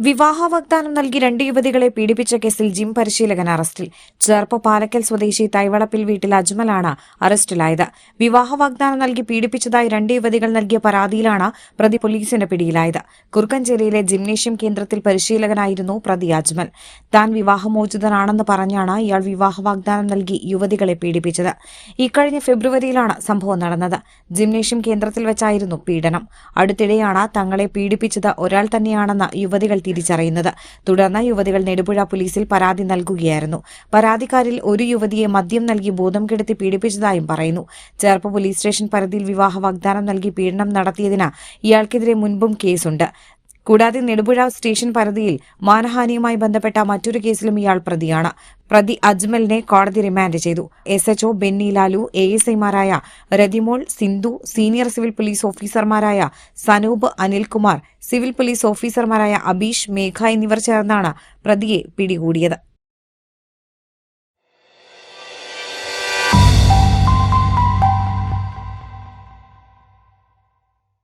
വിവാഹ വാഗ്ദാനം നൽകി 2 യുവതികളെ പീഡിപ്പിച്ച കേസിൽ ജിം പരിശീലകൻ അറസ്റ്റിൽ. ചേർപ്പ് പാലക്കൽ സ്വദേശി തൈവളപ്പിൽ വീട്ടിൽ അജ്മലാണ് അറസ്റ്റിലായത്. വിവാഹ വാഗ്ദാനം നൽകി പീഡിപ്പിച്ചതായി 2 യുവതികൾ നൽകിയ പരാതിയിലാണ് പ്രതി പോലീസിന്റെ പിടിയിലായത്. കുറുക്കഞ്ചേരിയിലെ ജിംനേഷ്യം കേന്ദ്രത്തിൽ പരിശീലകനായിരുന്നു പ്രതി അജ്മൽ. താൻ വിവാഹമോചിതനാണെന്ന് പറഞ്ഞാണ് ഇയാൾ വിവാഹ വാഗ്ദാനം നൽകി യുവതികളെ പീഡിപ്പിച്ചത്. ഇക്കഴിഞ്ഞ ഫെബ്രുവരിയിലാണ് സംഭവം നടന്നത്. ജിംനേഷ്യം കേന്ദ്രത്തിൽ വെച്ചായിരുന്നു പീഡനം. അടുത്തിടെയാണ് തങ്ങളെ പീഡിപ്പിച്ചത് ഒരാൾ തന്നെയാണെന്ന് യുവതികൾ തിരിച്ചറിയുന്നത്. തുടർന്ന് യുവതികൾ നെടുപുഴ പോലീസിൽ പരാതി നൽകുകയായിരുന്നു. പരാതിക്കാരിൽ ഒരു യുവതിയെ മദ്യം നൽകി ബോധം കെടുത്തി പീഡിപ്പിച്ചതായും പറയുന്നു. ചേർപ്പ് പോലീസ് സ്റ്റേഷൻ പരിധിയിൽ വിവാഹ വാഗ്ദാനം നൽകി പീഡനം നടത്തിയതിന് ഇയാൾക്കെതിരെ മുൻപും കേസുണ്ട്. കൂടാതെ നെടുപുഴ സ്റ്റേഷൻ പരിധിയിൽ മാനഹാനിയുമായി ബന്ധപ്പെട്ട മറ്റൊരു കേസിലും ഇയാൾ പ്രതിയാണ്. പ്രതി അജ്മലിനെ കോടതി റിമാൻഡ് ചെയ്തു. SHO ബെന്നി ലാലു, ASIമാരായ Rathimol, Sindhu, senior civil police ഓഫീസർമാരായ സനൂപ്, അനിൽകുമാർ, സിവിൽ പോലീസ് ഓഫീസർമാരായ അബീഷ്, മേഘ എന്നിവർ ചേർന്നാണ് പ്രതിയെ പിടികൂടിയത്.